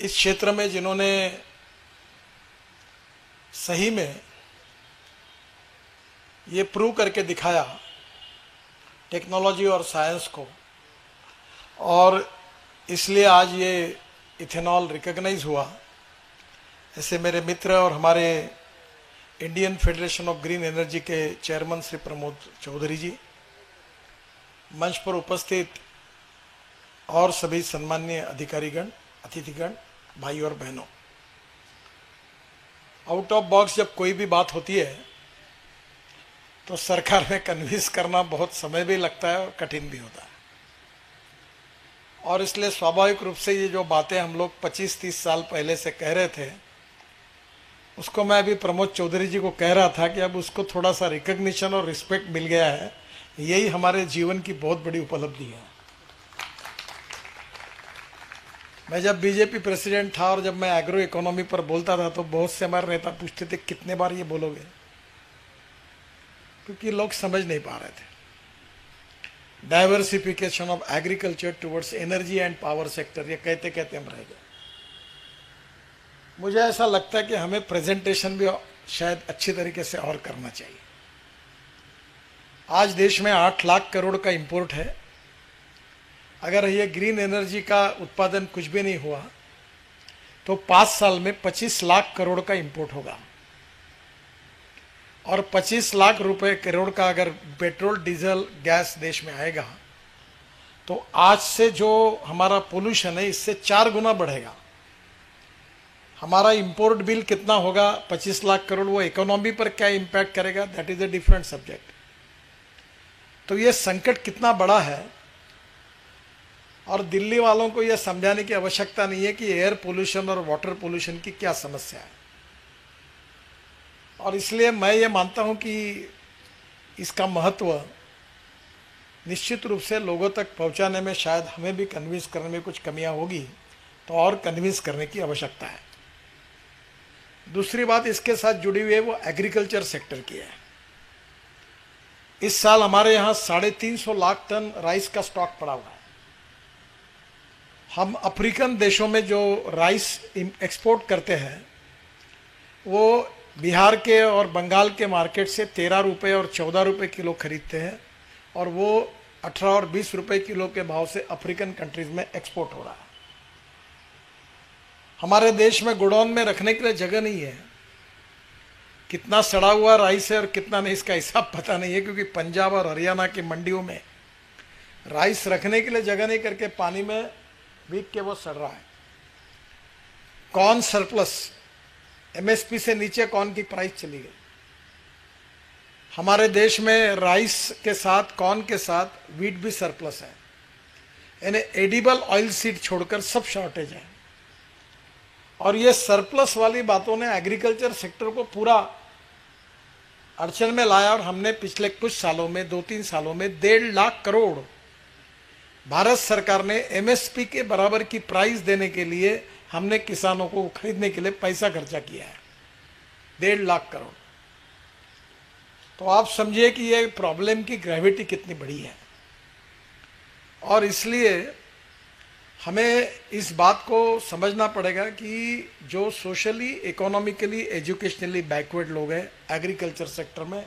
इस क्षेत्र में जिन्होंने सही में ये प्रूव करके दिखाया टेक्नोलॉजी और साइंस को, और इसलिए आज ये इथेनॉल रिकॉग्नाइज हुआ। ऐसे मेरे मित्र और हमारे Indian federation of green energy के चेयरमैन श्री प्रमोद चौधरी जी, मंच पर उपस्थित और सभी सम्माननीय अधिकारीगण, अतिथिगण, भाई और बहनों, आउट ऑफ बॉक्स जब कोई भी बात होती है तो सरकार में कन्विंस करना बहुत समय भी लगता है और कठिन भी होता है, और इसलिए स्वाभाविक रूप से ये जो बातें हम लोग 25-30 साल पहले से कह रहे थे, उसको मैं अभी प्रमोद चौधरी जी को कह रहा था कि अब उसको थोड़ा सा रिकग्निशन और रिस्पेक्ट मिल गया है। यही हमारे जीवन की बहुत बड़ी उपलब्धि है। मैं जब बीजेपी प्रेसिडेंट था और जब मैं एग्रो इकोनॉमी पर बोलता था तो बहुत से हमारे नेता पूछते थे कितने बार ये बोलोगे, क्योंकि लोग समझ नहीं पा रहे थे। Diversification of agriculture towards energy and power sector, ये कहते कहते हम रह गए। मुझे ऐसा लगता है कि हमें प्रेजेंटेशन भी शायद अच्छी तरीके से और करना चाहिए। आज देश में 8 लाख करोड़ का इंपोर्ट है। अगर ये ग्रीन एनर्जी का उत्पादन कुछ भी नहीं हुआ तो 5 साल में 25 लाख करोड़ का इंपोर्ट होगा, और 25 लाख रुपए करोड़ का अगर पेट्रोल, डीजल, गैस देश में आएगा तो आज से जो हमारा पोल्यूशन है इससे 4 गुना बढ़ेगा। हमारा इंपोर्ट बिल कितना होगा, 25 लाख करोड़, वो इकोनॉमी पर क्या इंपैक्ट करेगा, that is a different subject. तो ये संकट कितना बड़ा है, और दिल्ली वालों को यह समझाने की आवश्यकता नहीं है कि एयर पोल्यूशन और वाटर पोल्यूशन की क्या समस्या है। और इसलिए मैं ये मानता हूं कि इसका महत्व निश्चित रूप से लोगों तक पहुंचाने में शायद हमें भी कन्विंस करने में कुछ कमियां होगी, तो और कन्विंस करने की आवश्यकता है। दूसरी बात इसके साथ जुड़ी हुई है वो एग्रीकल्चर सेक्टर की है। इस साल हमारे यहाँ 350 लाख टन राइस का स्टॉक पड़ा हुआ है। हम अफ्रीकन देशों में जो राइस एक्सपोर्ट करते हैं वो बिहार के और बंगाल के मार्केट से 13 रुपये और 14 रुपये किलो खरीदते हैं, और वो 18 और 20 रुपये किलो के भाव से अफ्रीकन कंट्रीज में एक्सपोर्ट हो रहा है। हमारे देश में गोडाउन में रखने के लिए जगह नहीं है। कितना सड़ा हुआ राइस है और कितना नहीं, इसका हिसाब पता नहीं है, क्योंकि पंजाब और हरियाणा की मंडियों में राइस रखने के लिए जगह नहीं करके पानी में भीग के वो सड़ रहा है। कॉर्न सरप्लस, एमएसपी से नीचे कॉर्न की प्राइस चली गई। हमारे देश में राइस के साथ, कॉर्न के साथ वीट भी सरप्लस है, यानी एडिबल ऑयल सीड छोड़कर सब शॉर्टेज है। और ये सरप्लस वाली बातों ने एग्रीकल्चर सेक्टर को पूरा अड़चन में लाया, और हमने पिछले कुछ सालों में, 2-3 सालों में 1.5 लाख करोड़ भारत सरकार ने एमएसपी के बराबर की प्राइस देने के लिए हमने किसानों को खरीदने के लिए पैसा खर्चा किया है, 1.5 लाख करोड़। तो आप समझिए कि ये प्रॉब्लम की ग्रेविटी कितनी बड़ी है। और इसलिए हमें इस बात को समझना पड़ेगा कि जो सोशली, इकोनॉमिकली, एजुकेशनली बैकवर्ड लोग हैं एग्रीकल्चर सेक्टर में,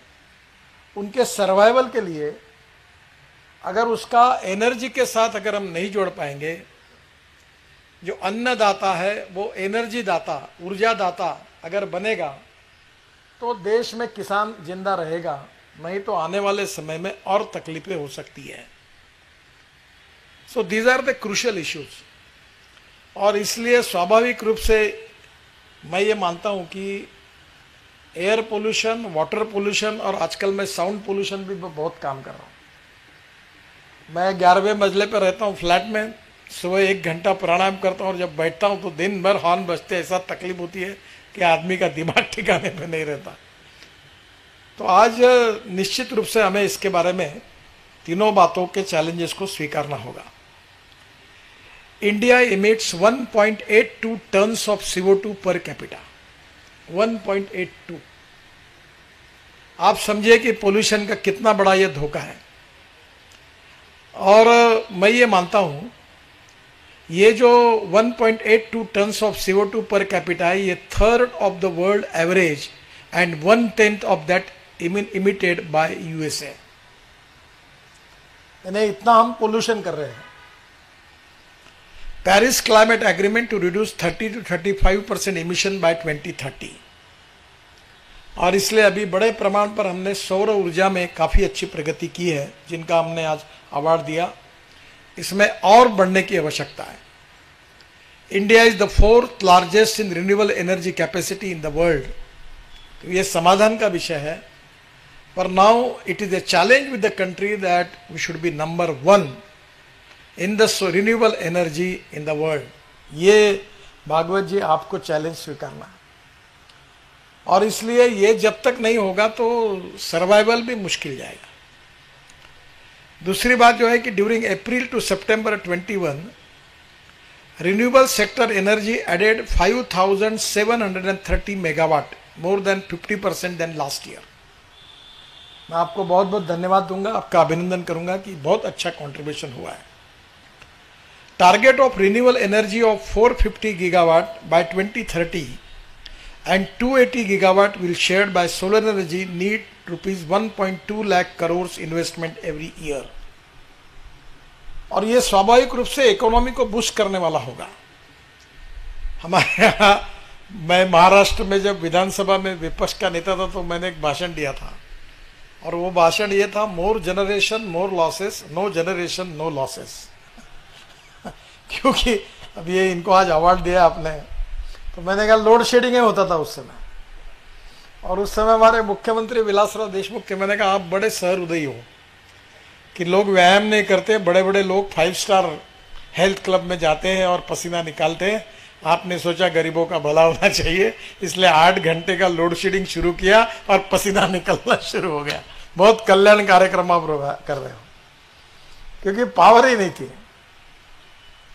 उनके सर्वाइवल के लिए अगर उसका एनर्जी के साथ अगर हम नहीं जोड़ पाएंगे, जो अन्नदाता है वो एनर्जी दाता, ऊर्जा दाता अगर बनेगा तो देश में किसान जिंदा रहेगा, नहीं तो आने वाले समय में और तकलीफें हो सकती है। So these are the crucial issues. और इसलिए स्वाभाविक रूप से मैं ये मानता हूँ कि एयर पोल्यूशन, वाटर पोल्यूशन, और आजकल मैं साउंड पोल्यूशन भी बहुत काम कर रहा हूँ। मैं 11वें मंजिले पर रहता हूँ फ्लैट में, सुबह 1 घंटा प्राणायाम करता हूँ, और जब बैठता हूँ तो दिन भर हॉर्न बजते, ऐसा तकलीफ होती है कि आदमी का दिमाग ठिकाने पे नहीं रहता। तो आज निश्चित रूप से हमें इसके बारे में तीनों बातों के चैलेंजेस को स्वीकारना होगा। India emits 1.82 tons of CO2 per capita, 1.82। आप समझिए कि पोल्यूशन का कितना बड़ा ये धोखा है। और मैं ये मानता हूं ये जो 1.82 टन्स ऑफ CO2 पर कैपिटा है, ये third of the world average and 1/10 of that emitted by USA। यानी इतना हम पोल्यूशन कर रहे हैं। Paris climate agreement to reduce 30 to 35% emission by 2030। और इसलिए अभी बड़े प्रमाण पर हमने सौर ऊर्जा में काफ़ी अच्छी प्रगति की है, जिनका हमने आज अवार्ड दिया। इसमें और बढ़ने की आवश्यकता है। India is the 4th largest in renewable energy capacity in the world. तो ये समाधान का विषय है, पर now it is a challenge with the country that we should be number 1 in the renewable energy in the world. ये भागवत जी आपको challenge स्वीकारना है, और इसलिए ये जब तक नहीं होगा तो सर्वाइवल भी मुश्किल जाएगा। दूसरी बात जो है कि during April to September 21 renewable sector energy added 5730 megawatt, more than 50% than last year. मैं आपको बहुत बहुत धन्यवाद दूंगा, आपका अभिनंदन करूंगा कि बहुत अच्छा कंट्रीब्यूशन हुआ है। Target of renewable energy of 450 gigawatt by 2030 and 280 gigawatt will shared by solar energy need rupees 1.2 lakh crores investment every year। और ये स्वाभाविक रूप से इकोनॉमी को बूस्ट करने वाला होगा। हमारे यहाँ, मैं महाराष्ट्र में जब विधानसभा में विपक्ष का नेता था तो मैंने एक भाषण दिया था, और वो भाषण ये था, more generation more losses, no generation no losses. क्योंकि अब ये इनको आज अवार्ड दिया आपने, तो मैंने कहा लोड शेडिंग होता था उस समय, और उस समय हमारे मुख्यमंत्री विलासराव देशमुख थे। मैंने कहा आप बड़े सहृदयी हो कि लोग व्यायाम नहीं करते, बड़े बड़े लोग 5 स्टार हेल्थ क्लब में जाते हैं और पसीना निकालते हैं। आपने सोचा गरीबों का भला होना चाहिए, इसलिए 8 घंटे का लोड शेडिंग शुरू किया और पसीना निकलना शुरू हो गया। बहुत कल्याण कार्यक्रम आप कर रहे हो, क्योंकि पावर ही नहीं थी।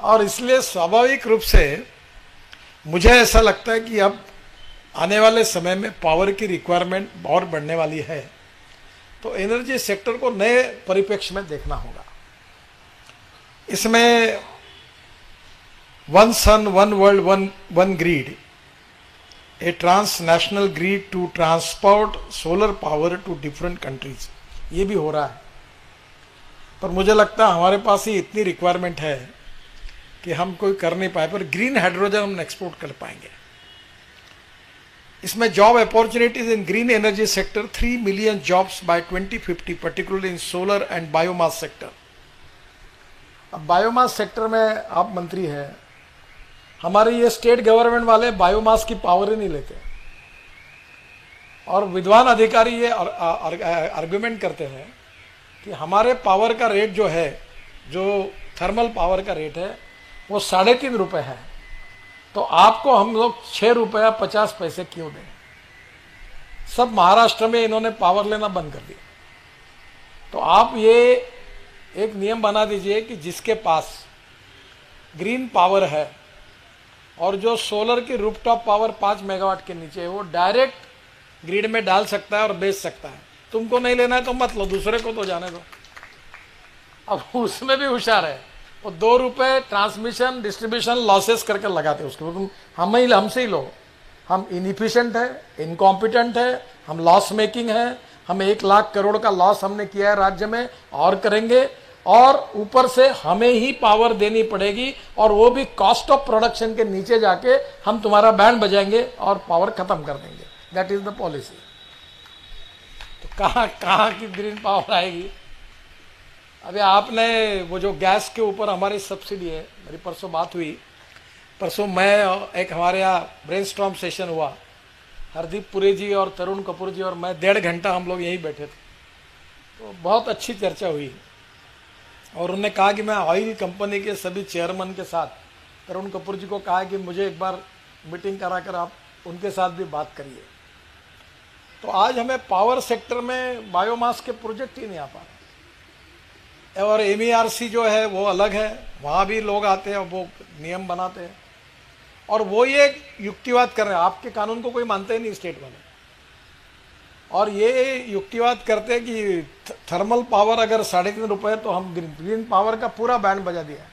और इसलिए स्वाभाविक रूप से मुझे ऐसा लगता है कि अब आने वाले समय में पावर की रिक्वायरमेंट और बढ़ने वाली है, तो एनर्जी सेक्टर को नए परिप्रेक्ष्य में देखना होगा। इसमें one sun one world one grid, a transnational grid to transport solar power to different countries, ये भी हो रहा है। पर मुझे लगता है हमारे पास ही इतनी रिक्वायरमेंट है कि हम कोई कर नहीं पाए, पर ग्रीन हाइड्रोजन हम एक्सपोर्ट कर पाएंगे। इसमें job opportunities in green energy sector 3 million jobs by 2050, particularly in solar and biomass sector. अब बायोमास सेक्टर में आप मंत्री हैं, हमारे ये स्टेट गवर्नमेंट वाले बायोमास की पावर ही नहीं लेते, और विद्वान अधिकारी ये आर्गुमेंट करते हैं कि हमारे पावर का रेट जो है, जो थर्मल पावर का रेट है, वो 3.5 रुपये है, तो आपको हम लोग 6 रुपया 50 पैसे क्यों दें। सब महाराष्ट्र में इन्होंने पावर लेना बंद कर दिया। तो आप ये एक नियम बना दीजिए कि जिसके पास ग्रीन पावर है और जो सोलर की रूफटॉप पावर 5 मेगावाट के नीचे है, वो डायरेक्ट ग्रिड में डाल सकता है और बेच सकता है। तुमको नहीं लेना है तो मत लो, दूसरे को तो जाने दो। अब उसमें भी होशियार है, वो 2 रुपये ट्रांसमिशन डिस्ट्रीब्यूशन लॉसेस करके लगाते हैं उसके। तुम हमसे ही लो, हम इनइफिशिएंट है, इनकॉम्पिटेंट है, हम लॉस मेकिंग है, हम 1 लाख करोड़ का लॉस हमने किया है राज्य में और करेंगे, और ऊपर से हमें ही पावर देनी पड़ेगी, और वो भी कॉस्ट ऑफ प्रोडक्शन के नीचे जाके हम तुम्हारा बैंड बजाएंगे और पावर खत्म कर देंगे। That is the policy. तो कहाँ की ग्रीन पावर आएगी। अभी आपने वो जो गैस के ऊपर हमारी सब्सिडी है, मेरी परसों बात हुई, परसों मैं एक हमारे यहाँ ब्रेनस्टॉर्म सेशन हुआ, हरदीप पुरी जी और तरुण कपूर जी और मैं 1.5 घंटा हम लोग यहीं बैठे थे। तो बहुत अच्छी चर्चा हुई, और उन्होंने कहा कि मैं ऑयल कंपनी के सभी चेयरमैन के साथ, तरुण कपूर जी को कहा कि मुझे एक बार मीटिंग कराकर आप उनके साथ भी बात करिए। तो आज हमें पावर सेक्टर में बायोमास के प्रोजेक्ट ही नहीं आ पा रहे, और MERC जो है वो अलग है, वहाँ भी लोग आते हैं, वो नियम बनाते हैं, और वो ये युक्तिवाद कर रहे हैं। आपके कानून को कोई मानते ही नहीं स्टेट वाले, और ये युक्तिवाद करते हैं कि थर्मल पावर अगर 3.5 रुपये, तो हम ग्रीन पावर का पूरा बैंड बजा दिया है।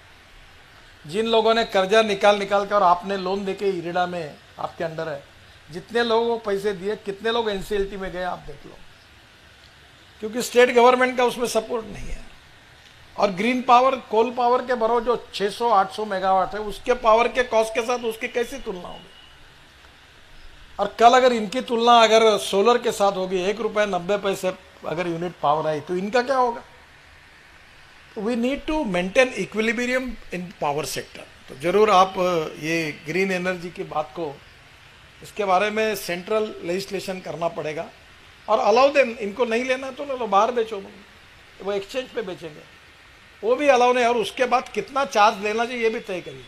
जिन लोगों ने कर्जा निकाल निकाल कर और आपने लोन देके इरेडा में आपके अंडर है, जितने लोगों को पैसे दिए, कितने लोग एनसीएलटी में गए आप देख लो, क्योंकि स्टेट गवर्नमेंट का उसमें सपोर्ट नहीं है। और ग्रीन पावर, कोल पावर के बरो जो 600-800 मेगावाट है, उसके पावर के कॉस्ट के साथ उसकी कैसी तुलना होगी? और कल अगर इनकी तुलना अगर सोलर के साथ होगी, ₹1.90 अगर यूनिट पावर आई, तो इनका क्या होगा? We need to maintain equilibrium in power sector. तो जरूर आप ये ग्रीन एनर्जी की बात को, इसके बारे में सेंट्रल लेजिस्लेशन करना पड़ेगा और अलाउ देम। इनको नहीं लेना तो ले लो, बाहर बेचो, वो एक्सचेंज पे बेचेंगे, वो भी अलाउ नहीं। और उसके बाद कितना चार्ज लेना चाहिए ये भी तय करिए।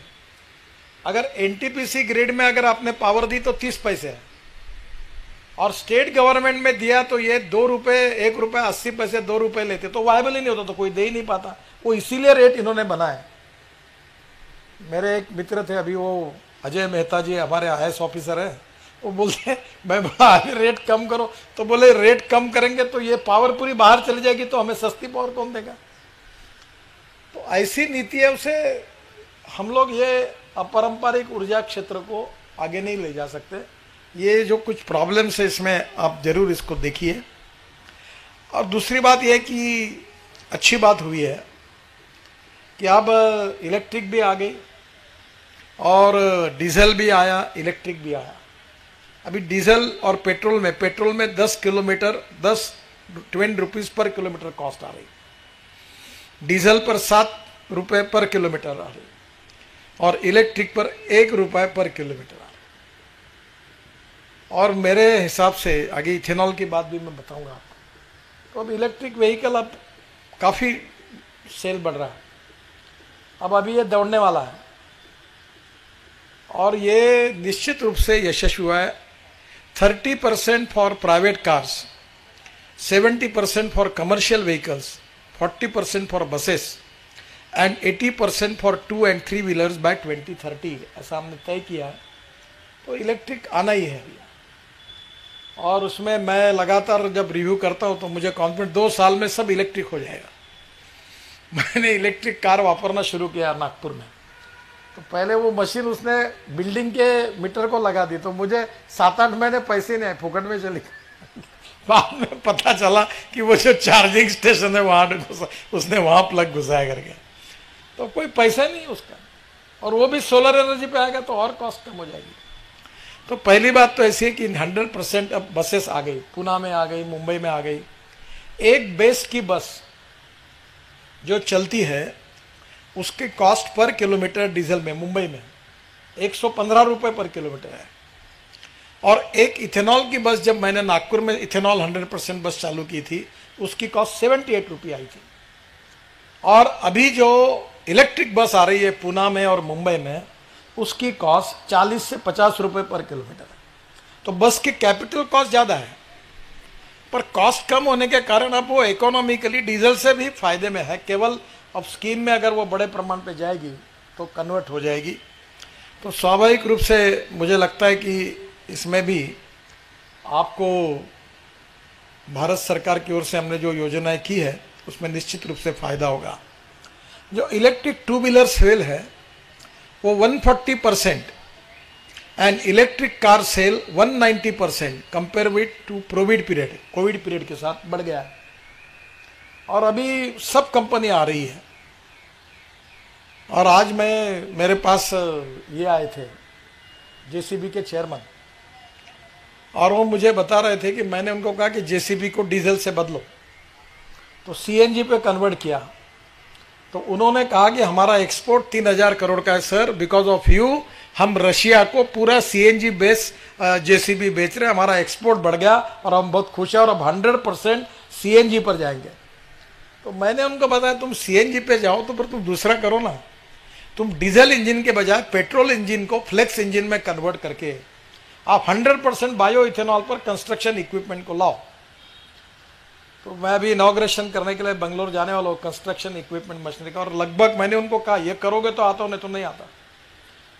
अगर एनटीपीसी ग्रेड में अगर आपने पावर दी तो 30 पैसे है, और स्टेट गवर्नमेंट में दिया तो ये ₹1.80 ₹2 लेते, तो वायबल ही नहीं होता, तो कोई दे ही नहीं पाता। वो इसीलिए रेट इन्होंने बनाए। मेरे एक मित्र थे अभी, वो अजय मेहता जी, हमारे IAS ऑफिसर है, वो बोलते मैं बोला रेट कम करो, तो बोले रेट कम करेंगे तो ये पावर पूरी बाहर चली जाएगी, तो हमें सस्ती पावर कौन देगा? तो ऐसी नीति है, उसे हम लोग ये अपारंपरिक ऊर्जा क्षेत्र को आगे नहीं ले जा सकते। ये जो कुछ प्रॉब्लम्स है इसमें आप जरूर इसको देखिए। और दूसरी बात यह कि अच्छी बात हुई है कि अब इलेक्ट्रिक भी आ गई और डीजल भी आया, इलेक्ट्रिक भी आया। अभी डीजल और पेट्रोल में 10 किलोमीटर 20 रुपीस पर किलोमीटर कॉस्ट आ रही, डीजल पर ₹7 पर किलोमीटर आ रही, और इलेक्ट्रिक पर ₹1 पर किलोमीटर आ रही। और मेरे हिसाब से आगे इथेनॉल की बात भी मैं बताऊंगा आपको। तो अब इलेक्ट्रिक व्हीकल अब काफ़ी सेल बढ़ रहा है, अब अभी ये दौड़ने वाला है, और ये निश्चित रूप से यशस्वी हुआ है। 30% for private cars, 70% for commercial vehicles, 40% for buses and 80% for 2 and 3 wheelers by 2030, ऐसा हमने तय किया है। तो इलेक्ट्रिक आना ही है, और उसमें मैं लगातार जब रिव्यू करता हूँ तो मुझे कॉन्फिडेंस 2 साल में सब इलेक्ट्रिक हो जाएगा। मैंने इलेक्ट्रिक कार वापरना शुरू किया नागपुर में, तो पहले वो मशीन उसने बिल्डिंग के मीटर को लगा दी, तो मुझे 7-8 महीने पैसे नहीं आए, फुकट में चली। बाद में पता चला कि वो जो चार्जिंग स्टेशन है वहाँ उसने वहाँ प्लग घुसाया करके, तो कोई पैसा नहीं उसका, और वो भी सोलर एनर्जी पे आएगा तो और कॉस्ट कम हो जाएगी। तो पहली बात तो ऐसी है कि 100% अब बसेस आ गई, पूना में आ गई, मुंबई में आ गई। एक बेस की बस जो चलती है उसके कॉस्ट पर किलोमीटर डीजल में मुंबई में ₹115 पर किलोमीटर है, और एक इथेनॉल की बस जब मैंने नागपुर में इथेनॉल 100% बस चालू की थी उसकी कॉस्ट ₹78 आई थी। और अभी जो इलेक्ट्रिक बस आ रही है पूना में और मुंबई में, उसकी कॉस्ट 40 से ₹50 पर किलोमीटर है। तो बस की कैपिटल कॉस्ट ज़्यादा है, पर कॉस्ट कम होने के कारण अब वो इकोनॉमिकली डीजल से भी फायदे में है। केवल अब स्कीम में अगर वो बड़े प्रमाण पे जाएगी तो कन्वर्ट हो जाएगी। तो स्वाभाविक रूप से मुझे लगता है कि इसमें भी आपको भारत सरकार की ओर से हमने जो योजनाएं की है उसमें निश्चित रूप से फायदा होगा। जो इलेक्ट्रिक 2 व्हीलर सेल है वो 140% and electric car sale 190% compare with to covid period के साथ बढ़ गया है। और अभी सब कंपनी आ रही है। और आज मेरे पास ये आए थे जेसीबी के चेयरमैन, और वो मुझे बता रहे थे कि मैंने उनको कहा कि जेसीबी को डीजल से बदलो, तो सीएनजी पे कन्वर्ट किया। तो उन्होंने कहा कि हमारा एक्सपोर्ट 3000 करोड़ का है सर, बिकॉज ऑफ यू हम रशिया को पूरा सीएनजी बेस जेसीबी बेच रहे हैं, हमारा एक्सपोर्ट बढ़ गया और हम बहुत खुश हैं और अब 100% सीएनजी पर जाएंगे। तो मैंने उनको बताया तुम सीएनजी पे जाओ तो फिर तुम दूसरा करो ना, तुम डीजल इंजन के बजाय पेट्रोल इंजन को फ्लेक्स इंजन में कन्वर्ट करके आप 100% बायो इथेनॉल पर कंस्ट्रक्शन इक्विपमेंट को लाओ। तो मैं अभी इनॉग्रेशन करने के लिए बेंगलोर जाने वाला हूँ कंस्ट्रक्शन इक्विपमेंट मशीनरी का, और लगभग मैंने उनको कहा ये करोगे तो आता हो, नहीं तो नहीं आता।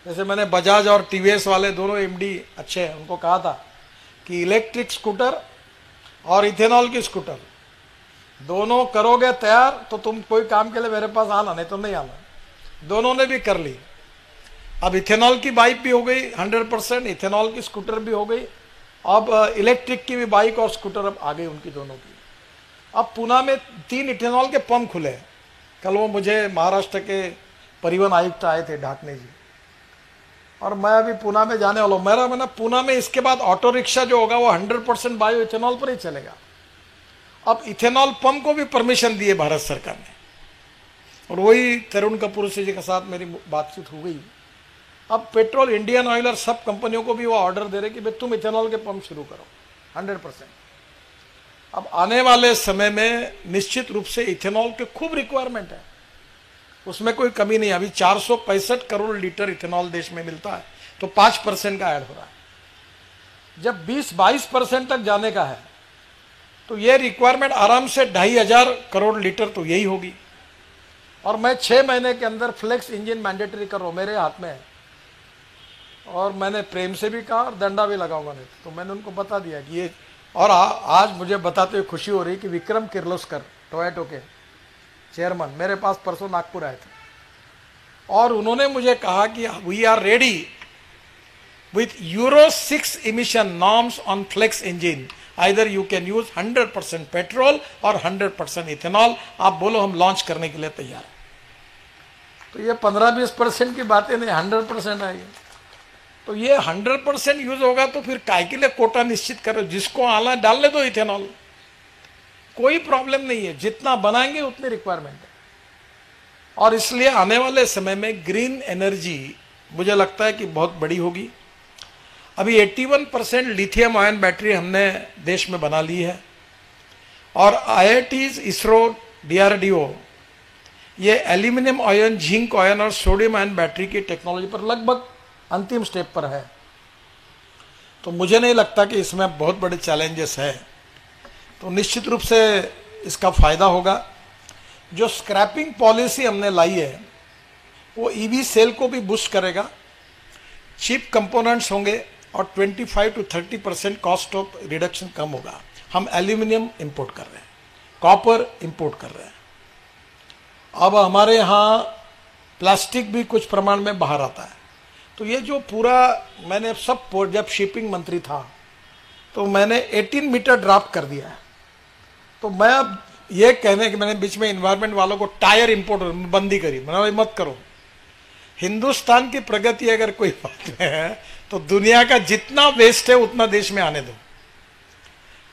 जैसे मैंने बजाज और टीवीएस वाले दोनों एमडी अच्छे हैं, उनको कहा था कि इलेक्ट्रिक स्कूटर और इथेनॉल की स्कूटर दोनों करोगे तैयार तो तुम कोई काम के लिए मेरे पास आना, नहीं तो नहीं आना। दोनों ने भी कर ली। अब इथेनॉल की बाइक भी हो गई 100%, इथेनॉल की स्कूटर भी हो गई, अब इलेक्ट्रिक की भी बाइक और स्कूटर अब आ गई उनकी दोनों की। अब पूना में 3 इथेनॉल के पंप खुले हैं। कल वो मुझे महाराष्ट्र के परिवहन आयुक्त आए थे ढाकने जी, और मैं अभी पूना में जाने वाला हूँ। मेरा मैंने पूना में इसके बाद ऑटो रिक्शा जो होगा वो 100% बायो इथेनॉल पर ही चलेगा। अब इथेनॉल पंप को भी परमिशन दिए भारत सरकार ने, और वही तरुण कपूर जी के साथ मेरी बातचीत हो गई। अब पेट्रोल, इंडियन ऑयल और सब कंपनियों को भी वो ऑर्डर दे रहे कि भाई तुम इथेनॉल के पंप शुरू करो 100%। अब आने वाले समय में निश्चित रूप से इथेनॉल के खूब रिक्वायरमेंट है, उसमें कोई कमी नहीं। अभी 465 करोड़ लीटर इथेनॉल देश में मिलता है, तो 5% का ऐड हो रहा है। जब 20-22% तक जाने का है तो ये रिक्वायरमेंट आराम से 2500 करोड़ लीटर तो यही होगी। और मैं 6 महीने के अंदर फ्लेक्स इंजन मैंडेटरी कर रहा हूँ, मेरे हाथ में है। और मैंने प्रेम से भी कहा और डंडा भी लगाऊंगा नहीं, तो मैंने उनको बता दिया कि ये। और आज मुझे बताते हुए खुशी हो रही कि विक्रम किर्लोस्कर टोयोटो के चेयरमैन मेरे पास परसों नागपुर आए थे, और उन्होंने मुझे कहा कि we are ready with Euro 6 emission norms on flex engine, either you can use 100% petrol और 100% इथेनॉल, आप बोलो हम लॉन्च करने के लिए तैयार हैं। तो ये 15-20% की बातें नहीं, 100% आएगी। तो ये 100% यूज होगा तो फिर काय के लिए कोटा निश्चित करो, जिसको आना डालने दो इथेनॉल, कोई प्रॉब्लम नहीं है, जितना बनाएंगे उतनी रिक्वायरमेंट है। और इसलिए आने वाले समय में ग्रीन एनर्जी मुझे लगता है कि बहुत बड़ी होगी। अभी 81% लिथियम आयन बैटरी हमने देश में बना ली है, और IITs, इसरो, DRDO ये एल्यूमिनियम आयन, जिंक आयन और सोडियम आयन बैटरी की टेक्नोलॉजी पर लगभग अंतिम स्टेप पर है। तो मुझे नहीं लगता कि इसमें बहुत बड़े चैलेंजेस है, तो निश्चित रूप से इसका फायदा होगा। जो स्क्रैपिंग पॉलिसी हमने लाई है वो EV सेल को भी बूस्ट करेगा, चीप कंपोनेंट्स होंगे और 25-30% कॉस्ट ऑफ रिडक्शन कम होगा। हम एल्यूमिनियम इंपोर्ट कर रहे हैं, कॉपर इंपोर्ट कर रहे हैं। अब हमारे यहाँ प्लास्टिक भी कुछ प्रमाण में बाहर आता है। तो ये जो पूरा मैंने सब, जब शिपिंग मंत्री था तो मैंने 18 मीटर ड्राफ्ट कर दिया है। तो मैं अब ये कहने कि मैंने बीच में इन्वायरमेंट वालों को टायर इंपोर्ट बंदी करी, मैंने मत करो। हिंदुस्तान की प्रगति अगर कोई बात में है तो दुनिया का जितना वेस्ट है उतना देश में आने दो।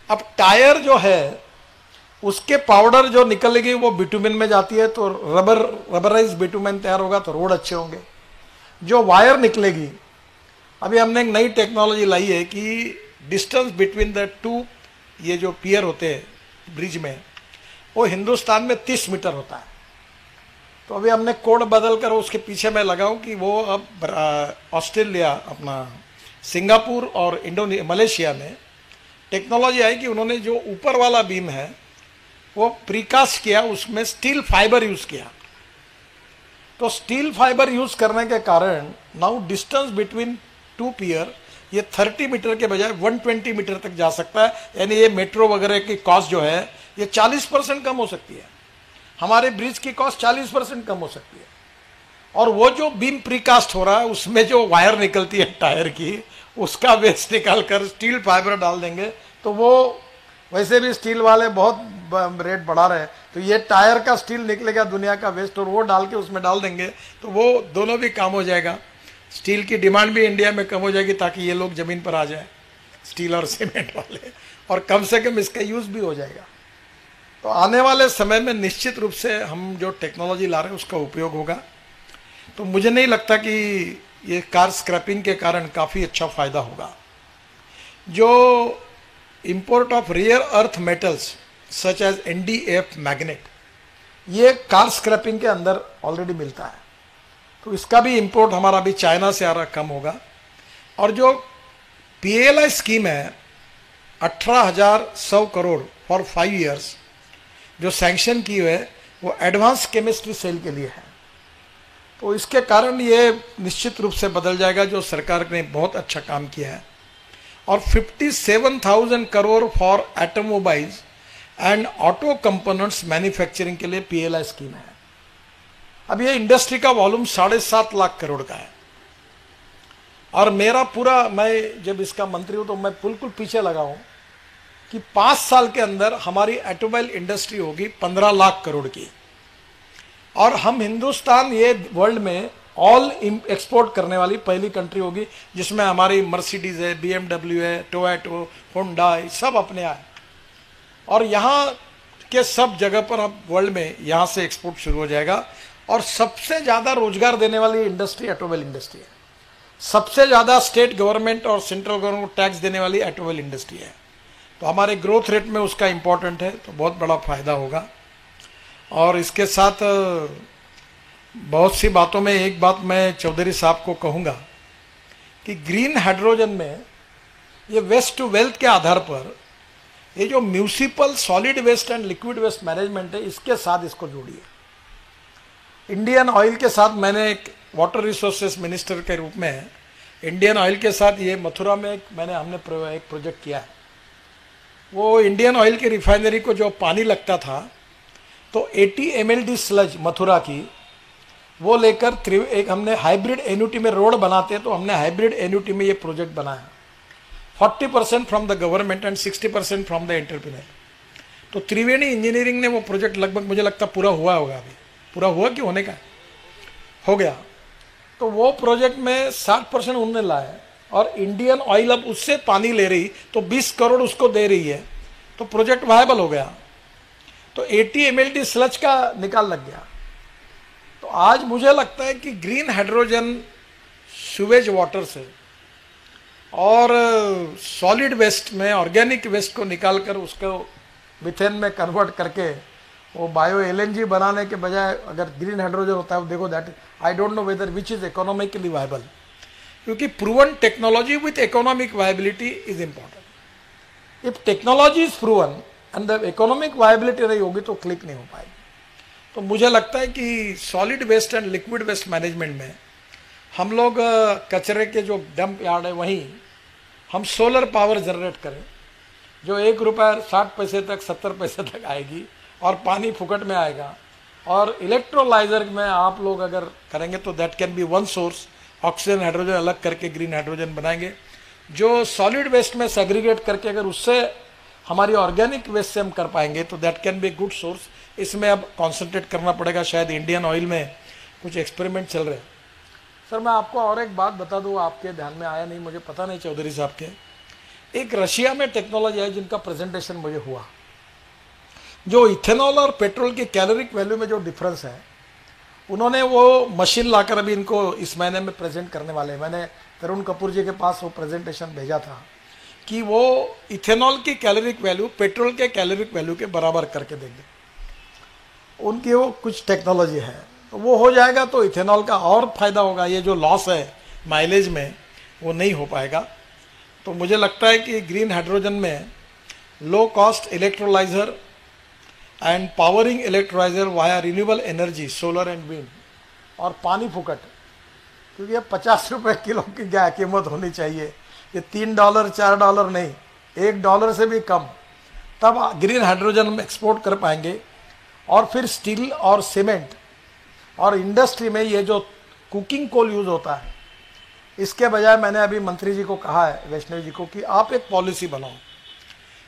अब टायर जो है उसके पाउडर जो निकलेगी वो बिटुमिन में जाती है, तो रबराइज बिटुमिन तैयार होगा तो रोड अच्छे होंगे। जो वायर निकलेगी, अभी हमने एक नई टेक्नोलॉजी लाई है कि डिस्टेंस बिटवीन द 2 ये जो पियर होते हैं ब्रिज में, वो हिंदुस्तान में 30 मीटर होता है। तो अभी हमने कोड बदल कर उसके पीछे मैं लगाऊं कि वो अब ऑस्ट्रेलिया, अपना सिंगापुर और मलेशिया में टेक्नोलॉजी आई कि उन्होंने जो ऊपर वाला बीम है वो प्रीकास्ट किया, उसमें स्टील फाइबर यूज किया। तो स्टील फाइबर यूज करने के कारण नाउ डिस्टेंस बिटवीन 2 पियर ये 30 मीटर के बजाय 120 मीटर तक जा सकता है। यानी ये मेट्रो वगैरह की कॉस्ट जो है ये 40% कम हो सकती है, हमारे ब्रिज की कॉस्ट 40% कम हो सकती है। और वो जो बीम प्रीकास्ट हो रहा है उसमें जो वायर निकलती है टायर की, उसका वेस्ट निकाल कर स्टील फाइबर डाल देंगे, तो वो वैसे भी स्टील वाले बहुत रेट बढ़ा रहे हैं, तो ये टायर का स्टील निकलेगा दुनिया का वेस्ट, और वो डाल के उसमें डाल देंगे, तो वो दोनों भी काम हो जाएगा। स्टील की डिमांड भी इंडिया में कम हो जाएगी ताकि ये लोग जमीन पर आ जाए, स्टील और सीमेंट वाले, और कम से कम इसका यूज भी हो जाएगा। तो आने वाले समय में निश्चित रूप से हम जो टेक्नोलॉजी ला रहे हैं उसका उपयोग होगा। तो मुझे नहीं लगता कि ये कार स्क्रैपिंग के कारण काफ़ी अच्छा फायदा होगा। जो import of rare earth metals such as NdF magnet, ये कार स्क्रैपिंग के अंदर ऑलरेडी मिलता है, तो इसका भी इंपोर्ट हमारा अभी चाइना से आ रहा कम होगा। और जो PLI स्कीम है 18,100 करोड़ फॉर 5 ईयर्स जो सैंक्शन की हुई है वो एडवांस केमिस्ट्री सेल के लिए है। तो इसके कारण ये निश्चित रूप से बदल जाएगा, जो सरकार ने बहुत अच्छा काम किया है। और 57,000 crore for automobiles and auto components manufacturing के लिए PLI स्कीम है। अब ये इंडस्ट्री का वॉल्यूम 7.5 लाख करोड़ का है, और मेरा पूरा, मैं जब इसका मंत्री हूं तो मैं बिल्कुल पीछे लगा हूं कि 5 साल के अंदर हमारी ऑटोमोबाइल इंडस्ट्री होगी 15 लाख करोड़ की, और हम हिंदुस्तान ये वर्ल्ड में ऑल एक्सपोर्ट करने वाली पहली कंट्री होगी, जिसमें हमारी मर्सिडीज है, BMW है, टोयोटो, होंडा, सब अपने आए, और यहाँ के सब जगह पर अब वर्ल्ड में यहाँ से एक्सपोर्ट शुरू हो जाएगा। और सबसे ज़्यादा रोजगार देने वाली इंडस्ट्री ऑटोमोबाइल इंडस्ट्री है। सबसे ज़्यादा स्टेट गवर्नमेंट और सेंट्रल गवर्नमेंट को टैक्स देने वाली ऑटोमोबाइल इंडस्ट्री है। तो हमारे ग्रोथ रेट में उसका इम्पोर्टेंट है, तो बहुत बड़ा फायदा होगा। और इसके साथ बहुत सी बातों में एक बात मैं चौधरी साहब को कहूँगा कि ग्रीन हाइड्रोजन में ये वेस्ट टू वेल्थ के आधार पर ये जो municipal solid waste and liquid waste management है, इसके साथ इसको जोड़िए। इंडियन ऑयल के साथ मैंने एक वाटर रिसोर्सेस मिनिस्टर के रूप में इंडियन ऑयल के साथ ये मथुरा में हमने एक प्रोजेक्ट किया है। वो इंडियन ऑयल की रिफाइनरी को जो पानी लगता था, तो 80 mld स्लज मथुरा की वो लेकर एक हमने हाइब्रिड एन्यूटी में रोड बनाते, तो हमने हाइब्रिड एन्यूटी में ये प्रोजेक्ट बनाया। 40% from the government and 60% from the entrepreneur. तो त्रिवेणी इंजीनियरिंग ने वो प्रोजेक्ट लगभग मुझे लगता पूरा हुआ होगा, अभी पूरा हुआ कि होने का हो गया। तो वो प्रोजेक्ट में 60% उन्होंने लाया, और इंडियन ऑयल अब उससे पानी ले रही, तो 20 करोड़ उसको दे रही है, तो प्रोजेक्ट वायबल हो गया। तो 80 mld स्लज का निकाल लग गया। तो आज मुझे लगता है कि ग्रीन हाइड्रोजन सुवेज वाटर से और सॉलिड वेस्ट में ऑर्गेनिक वेस्ट को निकालकर उसको मिथेन में कन्वर्ट करके वो बायो LNG बनाने के बजाय अगर ग्रीन हाइड्रोजन होता है, देखो that I don't know whether which is economically viable, क्योंकि proven technology with economic viability is important. If technology is proven and the economic viability नहीं होगी तो क्लिक नहीं हो पाएगी। तो मुझे लगता है कि solid waste and liquid waste management में हम लोग कचरे के जो डंप यार्ड है वहीं हम सोलर पावर जनरेट करें, जो 1 रुपया 60 पैसे तक 70 पैसे तक आएगी, और पानी फुकट में आएगा। और इलेक्ट्रोलाइजर में आप लोग अगर करेंगे तो that can be one source. Oxygen hydrogen अलग करके ग्रीन हाइड्रोजन बनाएंगे, जो सॉलिड वेस्ट में सेग्रीगेट करके अगर उससे हमारी ऑर्गेनिक वेस्ट से हम कर पाएंगे तो that can be good source. इसमें अब कॉन्सेंट्रेट करना पड़ेगा। शायद इंडियन ऑयल में कुछ एक्सपेरिमेंट चल रहे हैं। सर मैं आपको और एक बात बता दूँ, आपके ध्यान में आया नहीं, मुझे पता नहीं चौधरी साहब के, एक रशिया में टेक्नोलॉजी है जिनका प्रेजेंटेशन मुझे हुआ, जो इथेनॉल और पेट्रोल की कैलोरिक वैल्यू में जो डिफरेंस है, उन्होंने वो मशीन लाकर अभी इनको इस महीने में प्रेजेंट करने वाले। मैंने तरुण कपूर जी के पास वो प्रेजेंटेशन भेजा था कि वो इथेनॉल की कैलोरिक वैल्यू पेट्रोल के कैलोरिक वैल्यू के बराबर करके देंगे। उनकी वो कुछ टेक्नोलॉजी है, तो वो हो जाएगा तो इथेनॉल का और फायदा होगा। ये जो लॉस है माइलेज में वो नहीं हो पाएगा। तो मुझे लगता है कि ग्रीन हाइड्रोजन में low cost electrolyser and powering electrolyser via renewable energy, solar and wind, और पानी फुकट, क्योंकि ये 50 रुपये किलो की क्या कीमत होनी चाहिए, ये $3 $4 नहीं, $1 से भी कम, तब ग्रीन हाइड्रोजन हम एक्सपोर्ट कर पाएंगे। और फिर स्टील और सीमेंट और इंडस्ट्री में ये जो कुकिंग कोल यूज होता है, इसके बजाय मैंने अभी मंत्री जी को कहा है, वैष्णव जी को, कि आप एक पॉलिसी बनाओ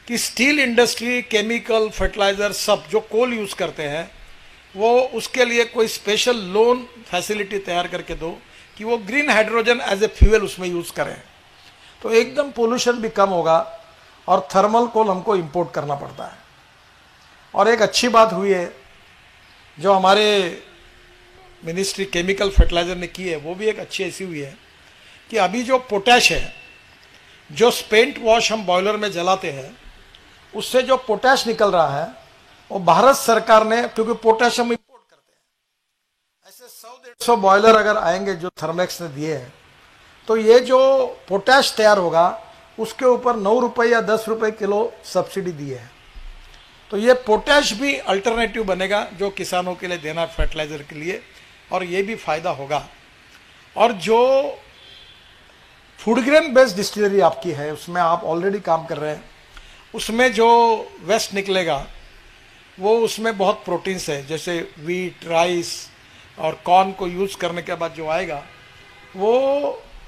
कि स्टील इंडस्ट्री, केमिकल, फर्टिलाइजर, सब जो कोल यूज करते हैं, वो उसके लिए कोई स्पेशल लोन फैसिलिटी तैयार करके दो कि वो green hydrogen as a fuel उसमें यूज करें, तो एकदम पोल्यूशन भी कम होगा। और थर्मल कोल हमको इंपोर्ट करना पड़ता है। और एक अच्छी बात हुई है जो हमारे मिनिस्ट्री केमिकल फर्टिलाइजर ने की है, वो भी एक अच्छी ऐसी हुई है कि अभी जो पोटैश है, जो स्पेंट वॉश हम बॉयलर में जलाते हैं, उससे जो पोटैश निकल रहा है वो भारत सरकार ने, क्योंकि पोटैश हम इंपोर्ट करते हैं, ऐसे 100-150 बॉयलर अगर आएंगे जो थर्मेक्स ने दिए हैं, तो ये जो पोटैश तैयार होगा उसके ऊपर 9 रुपये या 10 रुपये किलो सब्सिडी दी है। तो ये पोटैश भी अल्टरनेटिव बनेगा जो किसानों के लिए देना फर्टिलाइजर के लिए, और ये भी फायदा होगा। और जो फूड ग्रेन बेस्ड डिस्टिलरी आपकी है, उसमें आप ऑलरेडी काम कर रहे हैं, उसमें जो वेस्ट निकलेगा वो उसमें बहुत प्रोटीन्स है, जैसे वीट, राइस और कॉर्न को यूज़ करने के बाद जो आएगा वो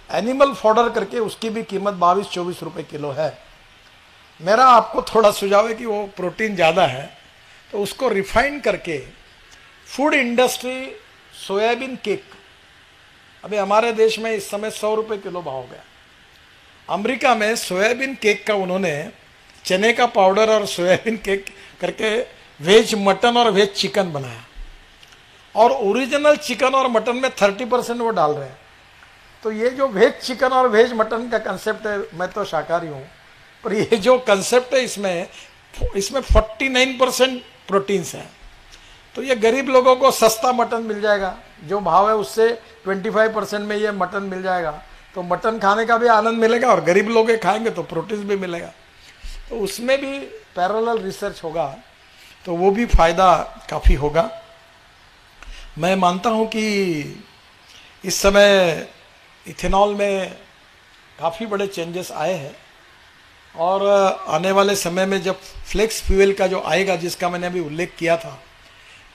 एनिमल फॉडर करके उसकी भी कीमत 22-24 रुपए किलो है। मेरा आपको थोड़ा सुझाव है कि वो प्रोटीन ज़्यादा है, तो उसको रिफाइन करके फूड इंडस्ट्री सोयाबीन केक, अभी हमारे देश में इस समय 100 रुपये किलो भाव गया। अमेरिका में सोयाबीन केक का उन्होंने चने का पाउडर और सोयाबीन केक करके वेज मटन और वेज चिकन बनाया, और ओरिजिनल चिकन और मटन में 30% वो डाल रहे हैं। तो ये जो वेज चिकन और वेज मटन का कंसेप्ट है, मैं तो शाकाहारी हूँ, पर ये जो कंसेप्ट है इसमें 49% प्रोटीन्स हैं। तो ये गरीब लोगों को सस्ता मटन मिल जाएगा, जो भाव है उससे 25% में ये मटन मिल जाएगा, तो मटन खाने का भी आनंद मिलेगा और गरीब लोग खाएंगे तो प्रोटीन भी मिलेगा। तो उसमें भी पैरेलल रिसर्च होगा, तो वो भी फायदा काफ़ी होगा। मैं मानता हूँ कि इस समय इथेनॉल में काफ़ी बड़े चेंजेस आए हैं, और आने वाले समय में जब फ्लेक्स फ्यूल का जो आएगा, जिसका मैंने अभी उल्लेख किया था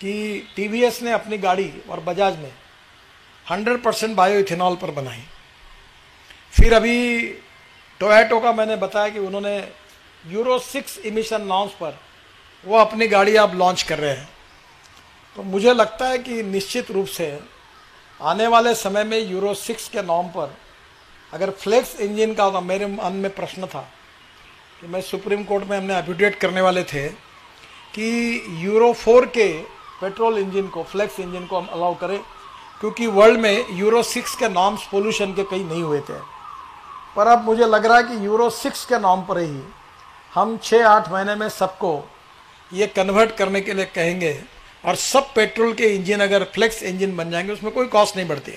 कि टीवीएस ने अपनी गाड़ी और बजाज ने 100% बायो इथेनॉल पर बनाई। फिर अभी टोयोटो का मैंने बताया कि उन्होंने यूरो 6 इमिशन नॉर्म्स पर वो अपनी गाड़ी अब लॉन्च कर रहे हैं। तो मुझे लगता है कि निश्चित रूप से आने वाले समय में यूरो 6 के नॉर्म पर अगर फ्लेक्स इंजन का होता, मेरे मन में प्रश्न था कि मैं सुप्रीम कोर्ट में हमने एफिडेविट करने वाले थे कि यूरो 4 के पेट्रोल इंजन को, फ्लेक्स इंजन को हम अलाउ करें, क्योंकि वर्ल्ड में यूरो 6 के नॉर्म्स पोल्यूशन के कहीं नहीं हुए थे। पर अब मुझे लग रहा है कि यूरो 6 के नॉर्म पर ही हम 6-8 महीने में सबको ये कन्वर्ट करने के लिए कहेंगे, और सब पेट्रोल के इंजन अगर फ्लेक्स इंजन बन जाएंगे, उसमें कोई कॉस्ट नहीं बढ़ती।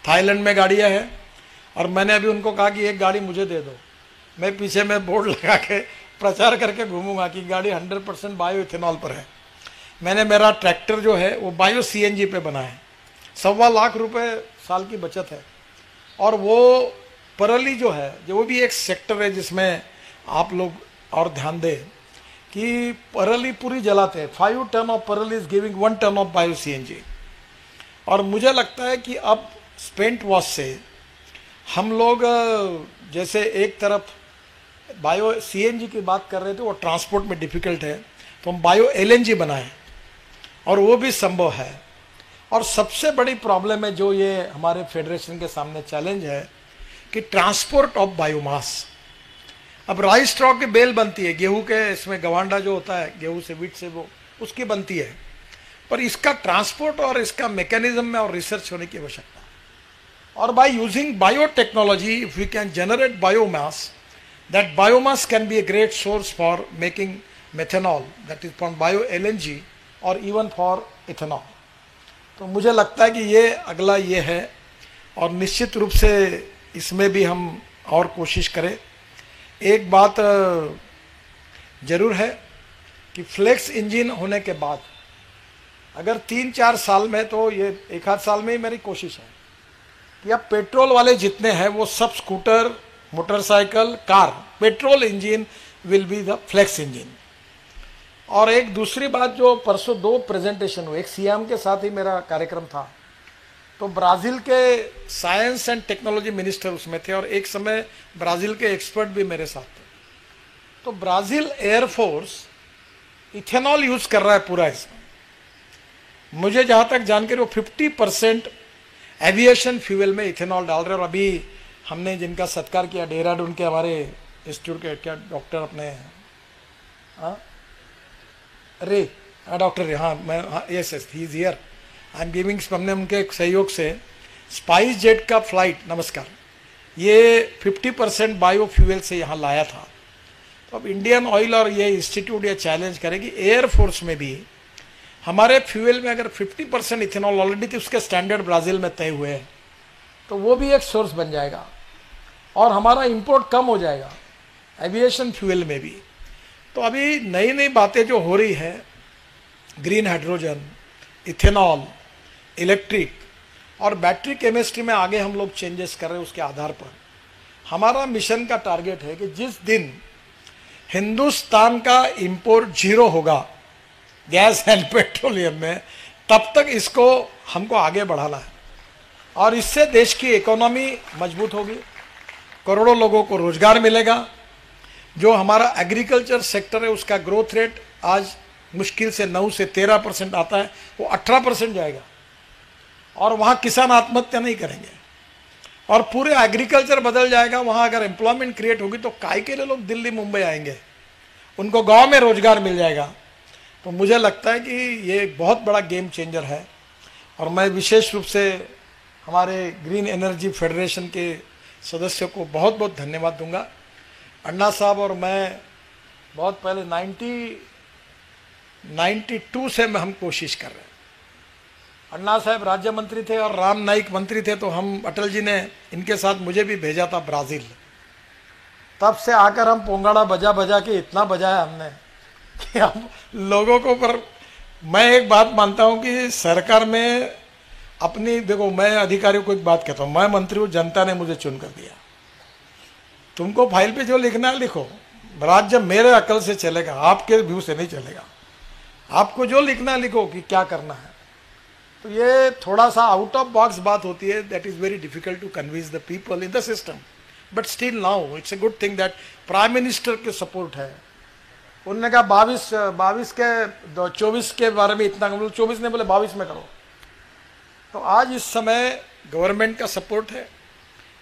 थाईलैंड में गाड़ियाँ हैं, और मैंने अभी उनको कहा कि एक गाड़ी मुझे दे दो, मैं पीछे में बोर्ड लगा के प्रचार करके घूमूंगा कि गाड़ी 100% बायो इथेनॉल पर है। मैंने मेरा ट्रैक्टर जो है वो बायो सीएनजी पे बना है, 1.25 लाख रुपए साल की बचत है। और वो परली जो है, जो वो भी एक सेक्टर है जिसमें आप लोग और ध्यान दें कि परली पूरी जलाते हैं। 5 टन ऑफ परल is giving 1 ton of bio CNG. और मुझे लगता है कि अब स्पेंट वॉश से हम लोग, जैसे एक तरफ बायो सीएनजी की बात कर रहे थे, वो ट्रांसपोर्ट में डिफिकल्ट है, तो हम बायो एलएनजी बनाएं, और वो भी संभव है। और सबसे बड़ी प्रॉब्लम है जो ये हमारे फेडरेशन के सामने चैलेंज है कि ट्रांसपोर्ट ऑफ बायोमास। अब राइस स्ट्रॉ की बेल बनती है, गेहूं के इसमें गवांडा जो होता है गेहूं से, वीट से, वो उसकी बनती है, पर इसका ट्रांसपोर्ट और इसका मैकेनिज्म में और रिसर्च होने की आवश्यकता है। और by using biotechnology if we can generate biomass, that biomass can be a great source for making methanol, that is from bio LNG or even for ethanol। तो मुझे लगता है कि ये अगला ये है, और निश्चित रूप से इसमें भी हम और कोशिश करें। एक बात जरूर है कि फ्लेक्स इंजन होने के बाद अगर 3-4 साल में, तो ये 1-8 साल में ही मेरी कोशिश है कि अब पेट्रोल वाले जितने हैं वो सब scooter, motorcycle, car, petrol engine will be the flex engine. और एक दूसरी बात, जो परसों 2 प्रेजेंटेशन हुए, एक सियाम के साथ ही मेरा कार्यक्रम था, तो ब्राज़ील के साइंस एंड टेक्नोलॉजी मिनिस्टर उसमें थे, और एक समय ब्राज़ील के एक्सपर्ट भी मेरे साथ थे। तो ब्राज़ील एयरफोर्स इथेनॉल यूज कर रहा है पूरा इसमें। मुझे जहाँ तक जानकारी, वो 50% एविएशन फ्यूल में इथेनॉल डाल रहे हैं। और अभी हमने जिनका सत्कार किया देहरादून के हमारे इंस्टीट्यूट के क्या डॉक्टर अपने रे, डॉक्टर रे, हाँ मैं, हाँ yes he is here, I am giving, हमने उनके सहयोग से स्पाइस जेट का फ्लाइट, नमस्कार, ये 50% बायो फ्यूल से यहाँ लाया था। तो अब इंडियन ऑयल और ये इंस्टीट्यूट ये चैलेंज करेगी एयरफोर्स में भी हमारे फ्यूल में अगर 50% इथेनॉल ऑलरेडी थी, उसके स्टैंडर्ड ब्राज़ील में तय हुए हैं, तो वो भी एक सोर्स बन जाएगा और हमारा इंपोर्ट कम हो जाएगा एविएशन फ्यूल में भी। तो अभी नई नई बातें जो हो रही है, ग्रीन हाइड्रोजन, इथेनॉल, इलेक्ट्रिक और बैटरी केमिस्ट्री में आगे हम लोग चेंजेस कर रहे हैं। उसके आधार पर हमारा मिशन का टारगेट है कि जिस दिन हिंदुस्तान का इंपोर्ट 0 होगा गैस एंड पेट्रोलियम में, तब तक इसको हमको आगे बढ़ाना है। और इससे देश की इकोनॉमी मजबूत होगी, करोड़ों लोगों को रोजगार मिलेगा। जो हमारा एग्रीकल्चर सेक्टर है उसका ग्रोथ रेट आज मुश्किल से 9 से 13% आता है, वो 18% जाएगा और वहाँ किसान आत्महत्या नहीं करेंगे और पूरे एग्रीकल्चर बदल जाएगा। वहाँ अगर एम्प्लॉयमेंट क्रिएट होगी तो काय के लिए लोग दिल्ली मुंबई आएंगे, उनको गांव में रोजगार मिल जाएगा। तो मुझे लगता है कि ये बहुत बड़ा गेम चेंजर है और मैं विशेष रूप से हमारे ग्रीन एनर्जी फेडरेशन के सदस्यों को बहुत बहुत धन्यवाद दूंगा। अन्ना साहब और मैं बहुत पहले 92 से हम कोशिश कर रहे हैं। अन्ना साहब राज्य मंत्री थे और राम नाईक मंत्री थे, तो हम अटल जी ने इनके साथ मुझे भी भेजा था ब्राज़ील। तब से आकर हम पोंगाड़ा बजा बजा के इतना बजाया हमने कि हम लोगों को। पर मैं एक बात मानता हूं कि सरकार में अपनी, देखो मैं अधिकारियों को एक बात कहता हूं, मैं मंत्री हूं, जनता ने मुझे चुन कर दिया। तुमको फाइल पे जो लिखना है लिखो, राज्य मेरे अकल से चलेगा, आपके व्यू से नहीं चलेगा। आपको जो लिखना है लिखो कि क्या करना है। तो ये थोड़ा सा आउट ऑफ बॉक्स बात होती है, that is very difficult to convince the people in the system, but still now it's a good thing that prime minister के सपोर्ट है। उन्होंने कहा 22 के 24 के बारे में इतना, 24 ने बोले 22 में करो। तो आज इस समय गवर्नमेंट का सपोर्ट है,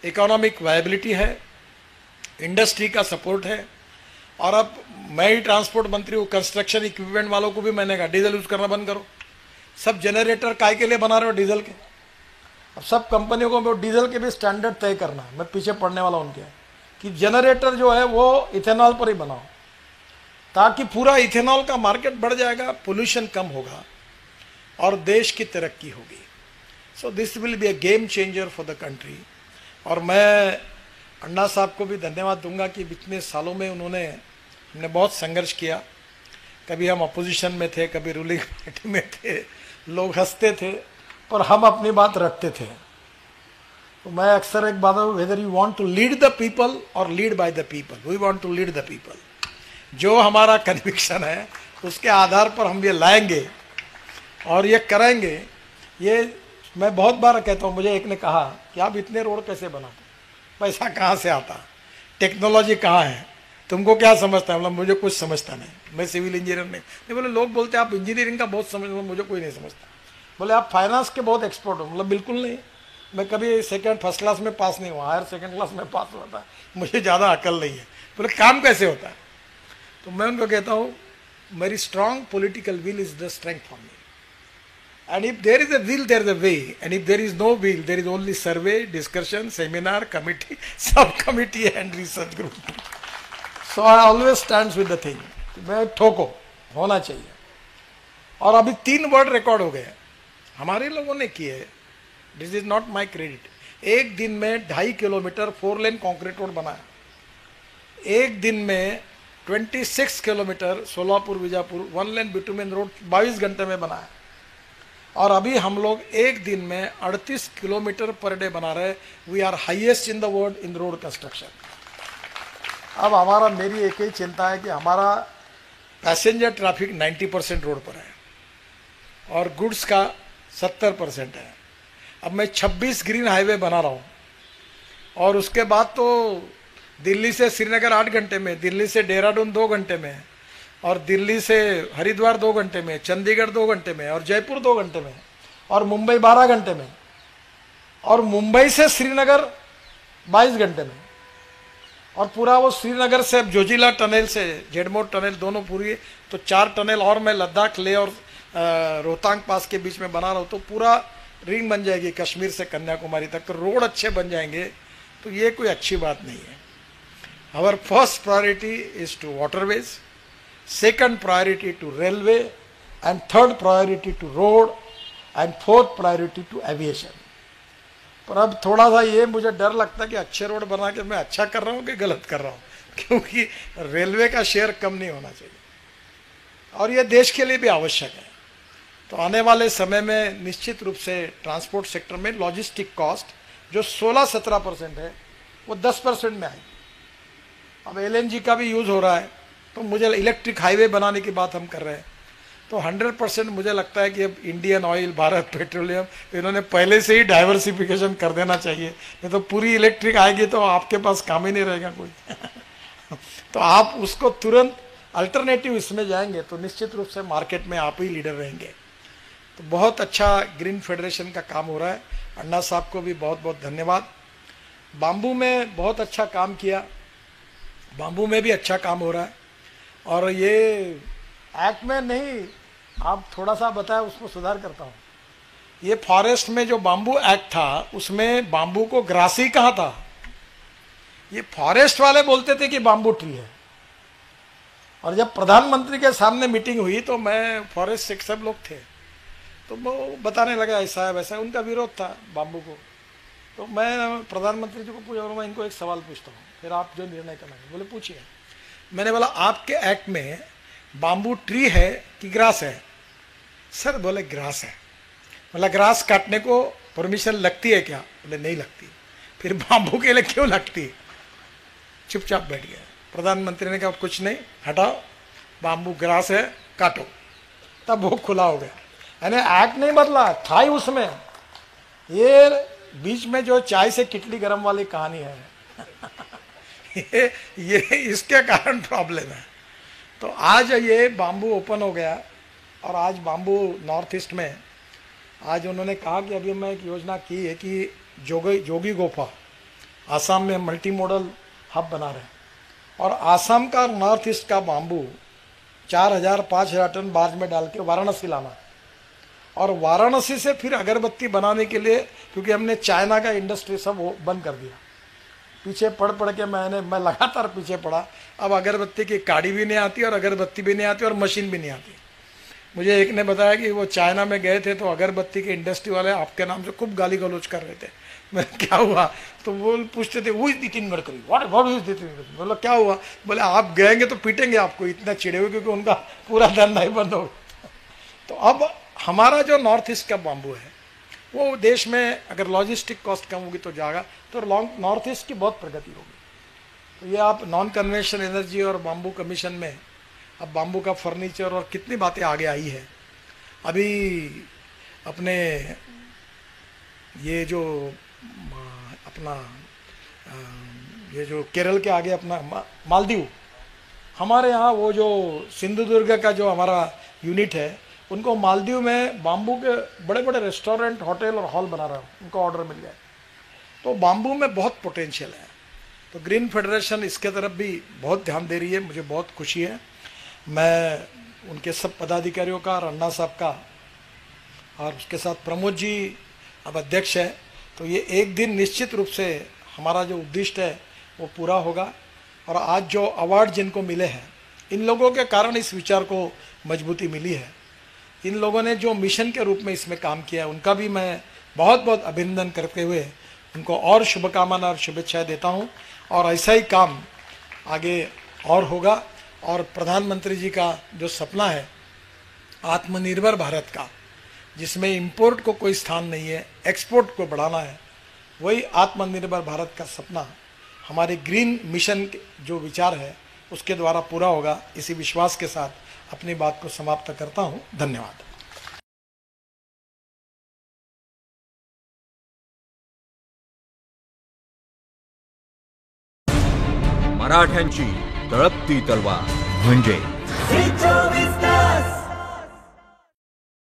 इकोनॉमिक वायबिलिटी है, इंडस्ट्री का सपोर्ट है। और अब मैं ही ट्रांसपोर्ट मंत्री हूँ, कंस्ट्रक्शन इक्विपमेंट वालों को भी मैंने कहा डीजल यूज करना बंद करो। सब जनरेटर काय के लिए बना रहे हो डीजल के। अब सब कंपनियों को डीजल के भी स्टैंडर्ड तय करना है, मैं पीछे पड़ने वाला उनके कि जनरेटर जो है वो इथेनॉल पर ही बनाओ, ताकि पूरा इथेनॉल का मार्केट बढ़ जाएगा, पोल्यूशन कम होगा और देश की तरक्की होगी। So this will be a game changer for the country. और मैं अन्ना साहब को भी धन्यवाद दूंगा कि इतने सालों में हमने बहुत संघर्ष किया। कभी हम अपोजिशन में थे, कभी रूलिंग पार्टी में थे, लोग हंसते थे पर हम अपनी बात रखते थे। तो मैं अक्सर एक बात, whether you want to lead the people और lead by the people, we want to lead the people. जो हमारा कन्विक्शन है उसके आधार पर हम ये लाएंगे और ये करेंगे। ये मैं बहुत बार कहता हूँ, मुझे एक ने कहा कि आप इतने रोड कैसे बनाते, पैसा कहाँ से आता, टेक्नोलॉजी कहाँ है, तुमको क्या समझता है। मतलब मुझे कुछ समझता नहीं, मैं सिविल इंजीनियर नहीं। बोले लोग बोलते हैं आप इंजीनियरिंग का बहुत समझते, मुझे कोई नहीं समझता। बोले आप फाइनेंस के बहुत एक्सपर्ट हो, मतलब बिल्कुल नहीं। मैं कभी फर्स्ट क्लास में पास नहीं हुआ, हायर सेकंड क्लास में पास हुआ था, मुझे ज़्यादा अकल नहीं है। बोले काम कैसे होता है, तो मैं उनको कहता हूँ मेरी strong political will is the strength for me, and if there is a will there is a way, and if there is no will there is only survey, discussion, seminar, committee, subcommittee and research group. So I always stands with the thing, मैं ठोको होना चाहिए। और अभी 3 world record हो गए हमारे लोगों ने किए, this is not my credit. एक दिन में 2.5 किलोमीटर 4 लेन कॉन्क्रीट रोड बनाया, एक दिन में 26 किलोमीटर सोलापुर बीजापुर 1 लेन बिटुमेन रोड 22 घंटे में बनाया। और अभी हम लोग एक दिन में 38 किलोमीटर पर डे बना रहे। We are highest in the world in road construction. अब हमारा, मेरी एक ही चिंता है कि हमारा पैसेंजर ट्रैफिक 90% रोड पर है और गुड्स का 70% है। अब मैं 26 ग्रीन हाईवे बना रहा हूँ और उसके बाद तो दिल्ली से श्रीनगर 8 घंटे में, दिल्ली से देहरादून 2 घंटे में, और दिल्ली से हरिद्वार 2 घंटे में, चंडीगढ़ 2 घंटे में, और जयपुर 2 घंटे में, और मुंबई 12 घंटे में, और मुंबई से श्रीनगर 22 घंटे में, और पूरा वो श्रीनगर से जोजिला टनल से जेडमोर टनल दोनों पूरी, तो 4 टनल और मैं लद्दाख ले और रोहतांग पास के बीच में बना रहा हूँ, तो पूरा रिंग बन जाएगी कश्मीर से कन्याकुमारी तक। तो रोड अच्छे बन जाएंगे, तो ये कोई अच्छी बात नहीं है। Our first priority is to waterways, second priority to railway, and third priority to road, and fourth priority to aviation. पर अब थोड़ा सा ये मुझे डर लगता है कि अच्छे रोड बना के मैं अच्छा कर रहा हूँ कि गलत कर रहा हूँ, क्योंकि रेलवे का शेयर कम नहीं होना चाहिए और ये देश के लिए भी आवश्यक है। तो आने वाले समय में निश्चित रूप से ट्रांसपोर्ट सेक्टर में लॉजिस्टिक कॉस्ट जो 16-17% है वो 10% में आएगी। अब LNG का भी यूज़ हो रहा है, तो मुझे इलेक्ट्रिक हाईवे बनाने की बात हम कर रहे हैं। तो 100% मुझे लगता है कि अब इंडियन ऑयल, भारत पेट्रोलियम, तो इन्होंने पहले से ही डाइवर्सिफिकेशन कर देना चाहिए, नहीं तो पूरी इलेक्ट्रिक आएगी तो आपके पास काम ही नहीं रहेगा कोई। तो आप उसको तुरंत अल्टरनेटिव इसमें जाएंगे तो निश्चित रूप से मार्केट में आप ही लीडर रहेंगे। तो बहुत अच्छा ग्रीन फेडरेशन का काम हो रहा है। अन्ना साहब को भी बहुत बहुत धन्यवाद। बाम्बू में बहुत अच्छा काम किया, बाम्बू में भी अच्छा काम हो रहा है। और ये एक्ट में नहीं, आप थोड़ा सा बताया, उसको सुधार करता हूँ। ये फॉरेस्ट में जो बाम्बू एक्ट था उसमें बाम्बू को ग्रासी कहा था, ये फॉरेस्ट वाले बोलते थे कि बाम्बू ट्री है। और जब प्रधानमंत्री के सामने मीटिंग हुई तो मैं, फॉरेस्ट से सब लोग थे, तो वो बताने लगा ऐसा है वैसा है, उनका विरोध था बाम्बू को। तो मैं प्रधानमंत्री जी को पूछा, और मैं इनको एक सवाल पूछता हूँ, फिर आप जो निर्णय करना है। बोले पूछिए। मैंने बोला आपके एक्ट में बाम्बू ट्री है कि ग्रास है? सर बोले ग्रास है। बोला ग्रास काटने को परमिशन लगती है क्या? बोले नहीं लगती। फिर बाम्बू के लिए क्यों लगती है? चुपचाप बैठ गया। प्रधानमंत्री ने कहा कुछ नहीं, हटाओ, बाम्बू ग्रास है, काटो। तब वो खुला हो गया। यानी एक्ट नहीं बदला, था ही उसमें। ये बीच में जो चाय से किटली गरम वाली कहानी है ये इसके कारण प्रॉब्लम है। तो आज ये बाम्बू ओपन हो गया, और आज बाम्बू नॉर्थ ईस्ट में, आज उन्होंने कहा कि अभी मैं एक योजना की है कि जोगी गुफा आसाम में मल्टी मॉडल हब बना रहे हैं, और आसाम का नॉर्थ ईस्ट का बाम्बू 4000-5000 टन बार्ज में डाल के वाराणसी लाना, और वाराणसी से फिर अगरबत्ती बनाने के लिए, क्योंकि हमने चाइना का इंडस्ट्री सब वो बंद कर दिया। पीछे पढ़ के मैं लगातार पीछे पड़ा। अब अगरबत्ती की काड़ी भी नहीं आती, और अगरबत्ती भी नहीं आती, और मशीन भी नहीं आती। मुझे एक ने बताया कि वो चाइना में गए थे तो अगरबत्ती के इंडस्ट्री वाले आपके नाम से खूब गाली गलौज कर रहे थे। मैं क्या हुआ? तो वो पूछते थे वो नितिन गडकरी, व्हाट इज नितिन गडकरी? बोला क्या हुआ? बोले आप गएंगे तो पीटेंगे आपको, इतना चिड़े हुए, क्योंकि उनका पूरा धंधा ही बंद हो गया। तो अब हमारा जो नॉर्थ ईस्ट का बाम्बू है वो देश में अगर लॉजिस्टिक कॉस्ट कम होगी तो जाएगा, तो नॉर्थ ईस्ट की बहुत प्रगति होगी। तो ये आप नॉन कन्वेंशनल एनर्जी और बाम्बू कमीशन में अब बाम्बू का फर्नीचर और कितनी बातें आगे आई है। अभी अपने ये जो अपना ये जो केरल के आगे अपना मालदीव, हमारे यहाँ वो जो सिंधुदुर्ग का जो हमारा यूनिट है, उनको मालदीव में बाम्बू के बड़े बड़े रेस्टोरेंट, होटल और हॉल बना रहा हूँ, उनको ऑर्डर मिल गया। तो बाम्बू में बहुत पोटेंशियल है। तो ग्रीन फेडरेशन इसके तरफ भी बहुत ध्यान दे रही है, मुझे बहुत खुशी है। मैं उनके सब पदाधिकारियों का, अन्ना साहब का, और उसके साथ प्रमोद जी अब अध्यक्ष है। तो ये एक दिन निश्चित रूप से हमारा जो उद्दिष्ट है वो पूरा होगा। और आज जो अवार्ड जिनको मिले हैं, इन लोगों के कारण इस विचार को मजबूती मिली है। इन लोगों ने जो मिशन के रूप में इसमें काम किया है, उनका भी मैं बहुत बहुत अभिनंदन करते हुए उनको और शुभकामना और शुभेच्छाएं देता हूं। और ऐसा ही काम आगे और होगा। और प्रधानमंत्री जी का जो सपना है आत्मनिर्भर भारत का, जिसमें इंपोर्ट को कोई स्थान नहीं है, एक्सपोर्ट को बढ़ाना है, वही आत्मनिर्भर भारत का सपना हमारे ग्रीन मिशन के जो विचार है उसके द्वारा पूरा होगा। इसी विश्वास के साथ अपनी बात को समाप्त करता हूं। धन्यवाद। मराठ्यांची तळपती तलवार म्हणजे